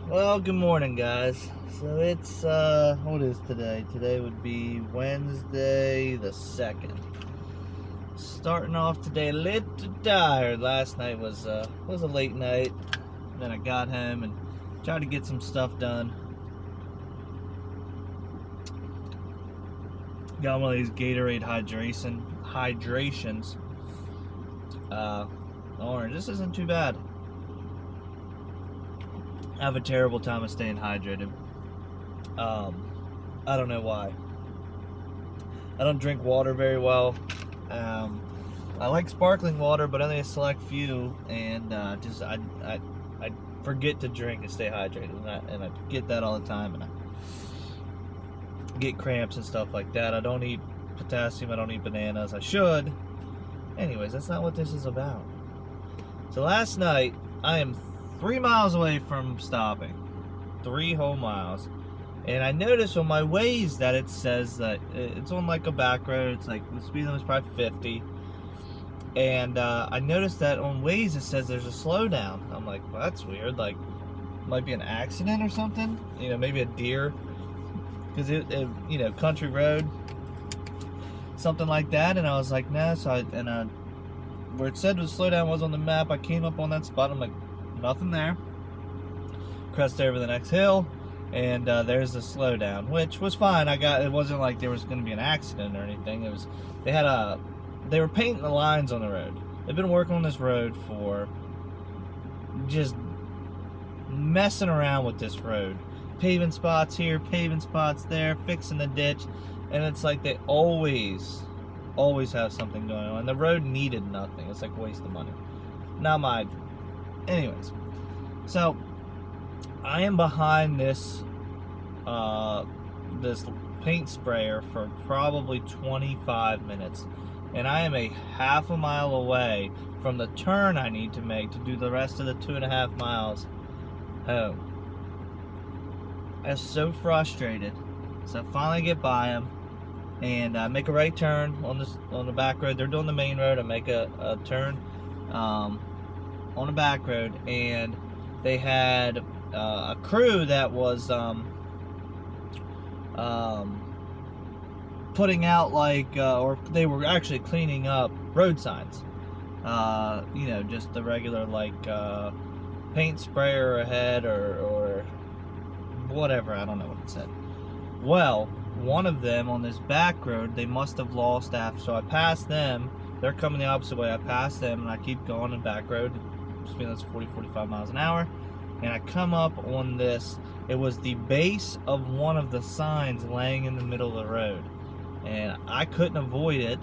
Well, good morning, guys. So it's, what is today? Today would be Wednesday the 2nd. Starting off today a little tired. Last night was a late night. Then I got home and tried to get some stuff done. Got one of these Gatorade hydrations. Orange. This isn't too bad. I have a terrible time of staying hydrated. I don't know why. I don't drink water very well. I like sparkling water, but only a select few, and I forget to drink and stay hydrated, and I get that all the time, and I get cramps and stuff like that. I don't eat potassium. I don't eat bananas. I should. Anyways, that's not what this is about. So last night, I am 3 miles away from stopping. 3 whole miles. And I noticed on my Waze that it says that it's on like a back road. It's like the speed limit is probably 50. And I noticed that on Waze it says there's a slowdown. I'm like, well, that's weird. Like, might be an accident or something. You know, maybe a deer. Because you know, country road. Something like that. And I was like, nah. So where it said the slowdown was on the map, I came up on that spot. I'm like, nothing there. Crest over the next hill, and there's the slowdown, which was fine. It wasn't like there was going to be an accident or anything. It was they were painting the lines on the road. They've been working on this road for just messing around with this road, paving spots here, paving spots there, fixing the ditch, and it's like they always have something going on. The road needed nothing. It's like a waste of money. Not my. Anyways, so I am behind this this paint sprayer for probably 25 minutes, and I am a half a mile away from the turn I need to make to do the rest of the 2.5 miles home. I was so frustrated, so I finally get by him and I make a right turn on the back road. They're doing the main road. I make a turn on the back road, and they had a crew that was putting out or they were actually cleaning up road signs. You know, just the regular paint sprayer ahead or whatever. I don't know what it said. Well, one of them on this back road, they must have lost after, so I passed them. They're coming the opposite way. I passed them and I keep going in back road. Speed limit's 40-45 miles an hour, and I come up on this. It was the base of one of the signs laying in the middle of the road, and I couldn't avoid it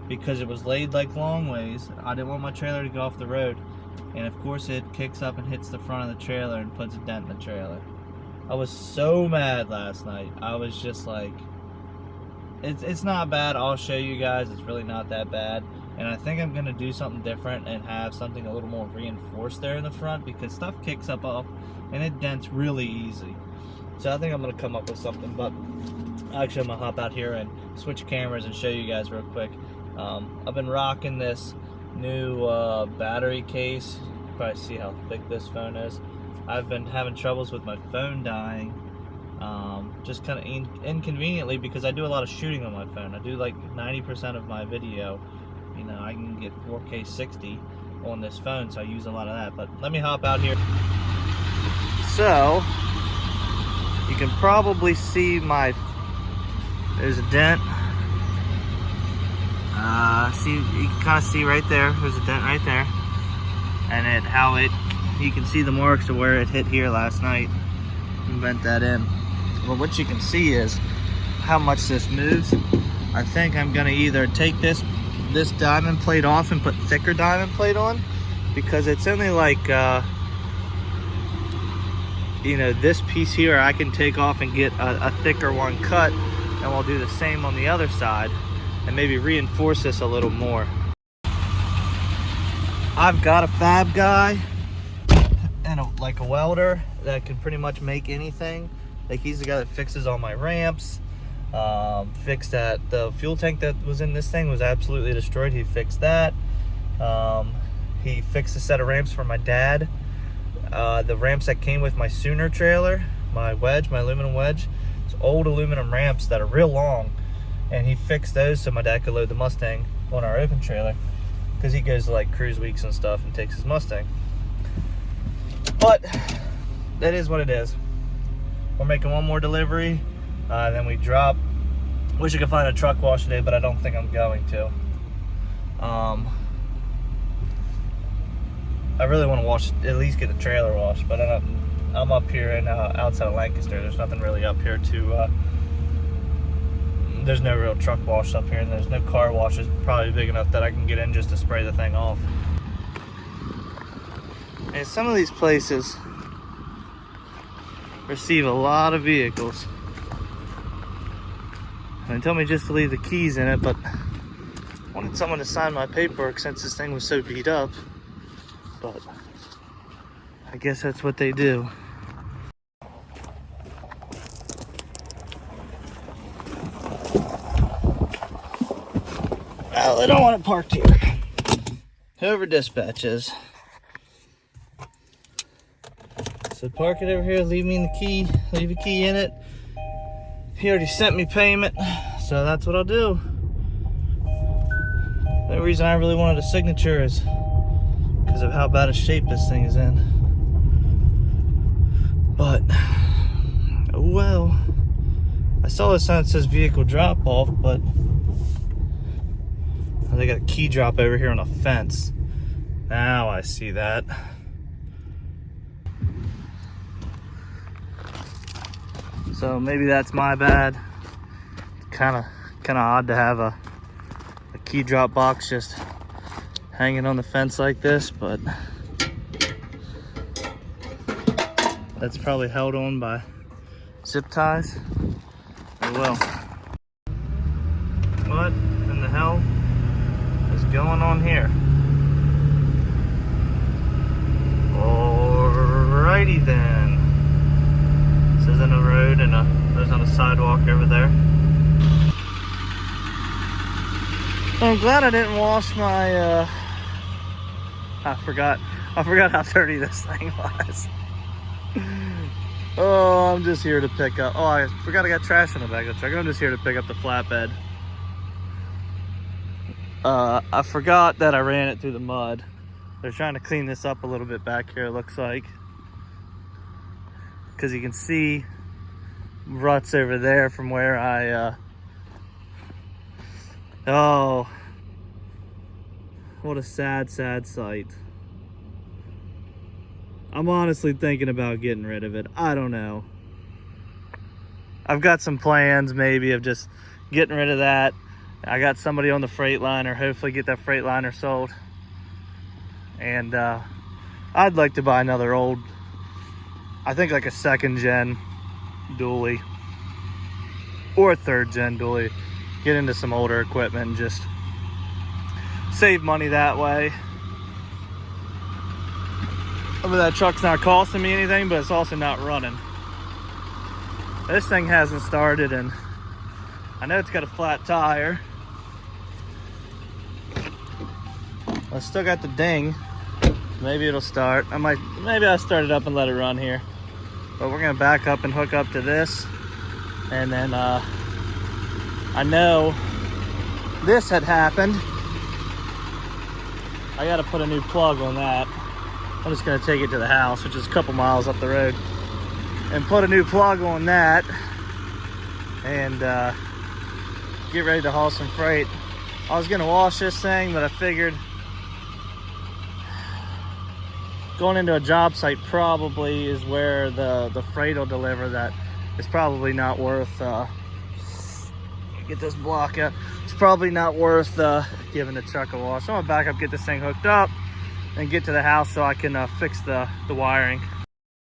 because it was laid like long ways. I didn't want my trailer to go off the road, and of course it kicks up and hits the front of the trailer and puts a dent in the trailer. I was so mad last night. I was just like, it's not bad. I'll show you guys. It's really not that bad. And I think I'm going to do something different and have something a little more reinforced there in the front, because stuff kicks up off and it dents really easy. So I think I'm going to come up with something. But actually, I'm going to hop out here and switch cameras and show you guys real quick. I've been rocking this new battery case. You can probably see how thick this phone is. I've been having troubles with my phone dying. Just kind of inconveniently, because I do a lot of shooting on my phone. I do like 90% of my video. You know, I can get 4K 60 on this phone, so I use a lot of that. But let me hop out here. So, you can probably see there's a dent. You can kind of see right there, there's a dent right there. And you can see the marks of where it hit here last night and bent that in. Well, what you can see is how much this moves. I think I'm gonna either take this diamond plate off and put thicker diamond plate on, because it's only like you know, this piece here I can take off and get a thicker one cut, and we'll do the same on the other side and maybe reinforce this a little more. I've got a fab guy and a welder that can pretty much make anything. Like, he's the guy that fixes all my ramps, fixed that. The fuel tank that was in this thing was absolutely destroyed. He fixed that. He fixed a set of ramps for my dad. The ramps that came with my Sooner trailer, my wedge, my aluminum wedge, it's old aluminum ramps that are real long, and he fixed those so my dad could load the Mustang on our open trailer, because he goes to like cruise weeks and stuff and takes his Mustang. But that is what it is. We're making one more delivery, then we drop. Wish I could find a truck wash today, but I don't think I'm going to. I really want to wash, at least get the trailer washed, but I'm up here in outside of Lancaster. There's nothing really up here to. There's no real truck wash up here, and there's no car washes probably big enough that I can get in just to spray the thing off. And some of these places receive a lot of vehicles. And they told me just to leave the keys in it, but I wanted someone to sign my paperwork since this thing was so beat up. But I guess that's what they do. Well, I don't want it parked here. Whoever dispatches. So park it over here, leave me in the key, leave a key in it. He already sent me payment, so that's what I'll do. The reason I really wanted a signature is because of how bad a shape this thing is in. But, oh well. I saw the sign that says vehicle drop off, but they got a key drop over here on a fence. Now I see that. So maybe that's my bad. Kind of odd to have a key drop box just hanging on the fence like this, but that's probably held on by zip ties. Oh well. What in the hell is going on here? Alrighty then. This isn't a road, and there's on a sidewalk over there. I'm glad I didn't wash my I forgot how dirty this thing was. Oh, I'm just here to pick up. Oh, I forgot I got trash in the back of the truck. I'm just here to pick up the flatbed. I forgot that I ran it through the mud. They're trying to clean this up a little bit back here, it looks like. Because you can see ruts over there from where I, oh, what a sad, sad sight. I'm honestly thinking about getting rid of it. I don't know. I've got some plans maybe of just getting rid of that. I got somebody on the Freightliner, hopefully get that Freightliner sold. And I'd like to buy another old, I think like a 2nd gen dually or a 3rd gen dually. Get into some older equipment and just save money that way. I mean, that truck's not costing me anything, but it's also not running. This thing hasn't started, and I know it's got a flat tire. I still got the ding. Maybe it'll start. Maybe I'll start it up and let it run here. But we're gonna back up and hook up to this. And then I know this had happened. I gotta put a new plug on that. I'm just gonna take it to the house, which is a couple miles up the road, and put a new plug on that and get ready to haul some freight. I was gonna wash this thing, but I figured going into a job site probably is where the freight will deliver. That is probably not worth, get this block out. It's probably not worth giving the truck a wash. So I'm gonna back up, get this thing hooked up, and get to the house so I can fix the wiring.